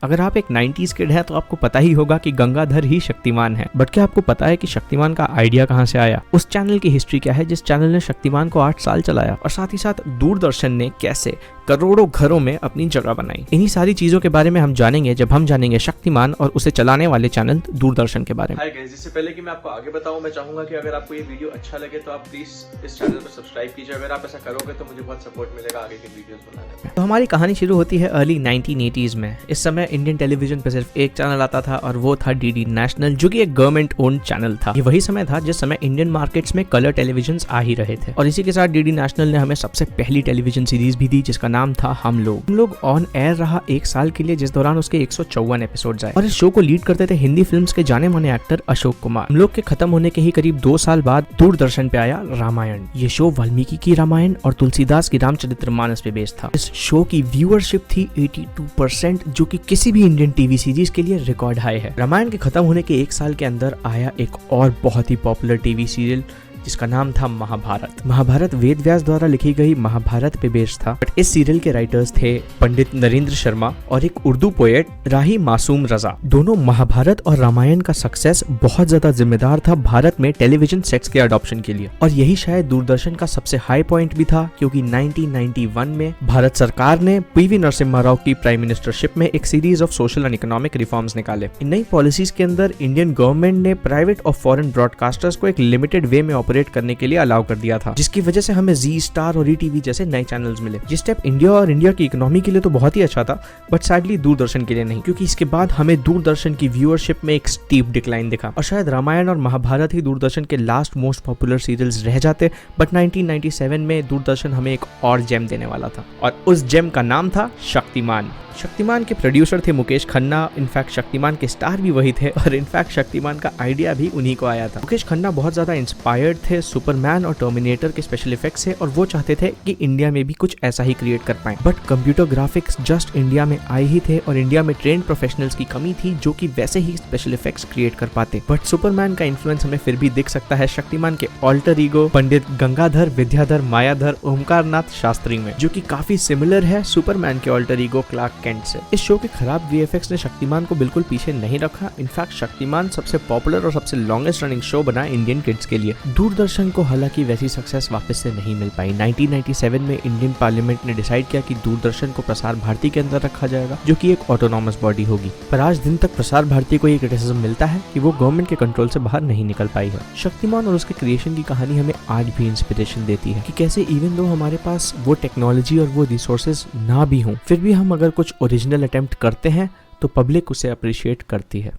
अगर आप एक 90s किड हैं तो आपको पता ही होगा कि गंगाधर ही शक्तिमान है। बट क्या आपको पता है कि शक्तिमान का आइडिया कहाँ से आया? उस चैनल की हिस्ट्री क्या है जिस चैनल ने शक्तिमान को 8 साल चलाया? और साथ ही साथ दूरदर्शन ने कैसे करोड़ों घरों में अपनी जगह बनाई? इन्हीं सारी चीजों के बारे में हम जानेंगे जब हम जानेंगे शक्तिमान और उसे चलाने वाले चैनल दूरदर्शन के बारे में। हाय गाइस, इससे पहले कि मैं आपको आगे बताऊं, मैं चाहूंगा कि अगर आपको ये वीडियो अच्छा लगे तो आप प्लीज इस चैनल पर सब्सक्राइब कीजिए। अगर आप ऐसा करोगे तो मुझे बहुत सपोर्ट मिलेगा आगे की वीडियोस बनाने में। तो हमारी कहानी शुरू होती है अर्ली 1980s में। इस समय इंडियन टेलीविजन पे सिर्फ एक चैनल आता था और वो था डीडी नेशनल, जो कि एक गवर्नमेंट ओन्ड चैनल था। ये वही समय था जिस समय इंडियन मार्केट्स में कलर टेलीविजन आ ही रहे थे। और इसी के साथ डीडी नेशनल ने हमें सबसे पहली टेलीविजन सीरीज भी दी जिसका नाम था हम लोग ऑन एयर रहा 1 साल के लिए, जिस दौरान उसके 154 एपिसोड्स आए। और इस शो को लीड करते थे हिंदी फिल्म्स के जाने माने एक्टर अशोक कुमार। हम लोग के खत्म होने के ही करीब 2 साल बाद दूरदर्शन पे आया रामायण। ये शो वाल्मीकि की रामायण और तुलसीदास की रामचरितमानस पे बेस्ड था। इस शो की व्यूअरशिप थी 82%, जो कि किसी भी इंडियन टीवी सीरीज के लिए रिकॉर्ड हाई है। रामायण के खत्म होने के 1 साल के अंदर आया एक और बहुत ही पॉपुलर टीवी सीरियल जिसका नाम था महाभारत। महाभारत वेद व्यास द्वारा लिखी गई महाभारत पे बेस्ड था। बट इस सीरियल के राइटर्स थे पंडित नरेंद्र शर्मा और एक उर्दू पोएट राही मासूम रजा। दोनों महाभारत और रामायण का सक्सेस बहुत ज्यादा जिम्मेदार था भारत में टेलीविजन सेट्स के अडॉप्शन के लिए। और यही शायद दूरदर्शन का सबसे हाई पॉइंट भी था, क्योंकि 1991 में भारत सरकार ने पीवी नरसिम्हा राव की प्राइम मिनिस्टरशिप में एक series of social and economic reforms निकाले। इन नई पॉलिसीज के अंदर इंडियन गवर्नमेंट ने प्राइवेट और फॉरेन ब्रॉडकास्टर्स को एक लिमिटेड वे में ऑपरेट करने के लिए अलाउ कर दिया था, जिसकी वजह से हमें जी स्टार और ईटीवी जैसे नए चैनल्स मिले। ये स्टेप इंडिया और इंडिया की इकोनॉमी के लिए तो बहुत ही अच्छा था, बट सैडली दूरदर्शन के लिए नहीं, क्योंकि इसके बाद हमें दूरदर्शन की व्यूअरशिप में एक स्टीप डिक्लाइन दिखा। और शायद रामायण और महाभारत ही दूरदर्शन के लास्ट मोस्ट पॉपुलर सीरियल्स रह जाते। बट 1997 में दूरदर्शन हमें एक और जेम देने वाला था, और उस जेम का नाम था शक्तिमान। शक्तिमान के प्रोड्यूसर थे मुकेश खन्ना। इनफैक्ट शक्तिमान के स्टार भी वही थे, और इनफैक्ट शक्तिमान का आइडिया भी उन्हीं को आया था। मुकेश खन्ना बहुत ज्यादा इंस्पायर्ड थे सुपरमैन और टर्मिनेटर के स्पेशल इफेक्ट्स से, और वो चाहते थे कि इंडिया में भी कुछ ऐसा ही क्रिएट कर पाए। But computer graphics just India में आए ही थे, और इंडिया में ट्रेंड प्रोफेशनल्स की कमी थी जो कि वैसे ही स्पेशल इफेक्ट्स क्रिएट कर पाते। बट सुपरमैन का इन्फ्लुएंस हमें फिर भी दिख सकता है शक्तिमान के ऑल्टर ईगो पंडित गंगाधर विद्याधर मायाधर ओमकारनाथ शास्त्री में, जो कि काफी सिमिलर है सुपरमैन के ऑल्टर ईगो क्लार्क कैंट से। इस शो के खराब वीएफएक्स ने शक्तिमान को बिल्कुल पीछे नहीं रखा। इनफैक्ट शक्तिमान सबसे पॉपुलर और सबसे लॉन्गेस्ट रनिंग शो बना इंडियन किड्स के लिए। दूरदर्शन को हालांकि वैसी सक्सेस वापस से नहीं मिल पाई। 1997 में इंडियन पार्लियामेंट ने डिसाइड किया कि दूरदर्शन को प्रसार भारती के अंदर रखा जाएगा, जो कि एक ऑटोनॉमस बॉडी होगी। पर आज दिन तक प्रसार भारती को ये क्रिटिसिज्म मिलता है कि वो गवर्नमेंट के कंट्रोल से बाहर नहीं निकल पाई है। शक्तिमान और उसके क्रिएशन की कहानी हमें आज भी इंस्पिरेशन देती है कि कैसे इवन दो हमारे पास वो टेक्नोलॉजी और वो रिसोर्सेज ना भी हों, फिर भी हम अगर कुछ ओरिजिनल अटेम्प्ट करते हैं तो पब्लिक उसे अप्रिशिएट करती है।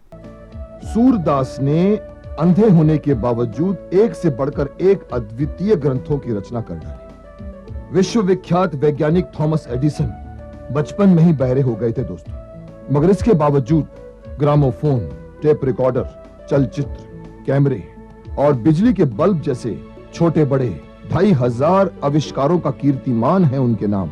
सूरदास ने अंधे होने के बावजूद एक से बढ़कर एक अद्वितीय ग्रंथों की रचना कर डाली। विश्वविख्यात वैज्ञानिक थॉमस एडिसन बचपन में ही बहरे हो गए थे दोस्तों, मगर इसके बावजूद ग्रामोफोन, टेप रिकॉर्डर, चलचित्र, कैमरे और बिजली के बल्ब जैसे छोटे बड़े 2500 आविष्कारों का कीर्तिमान है उनके नाम।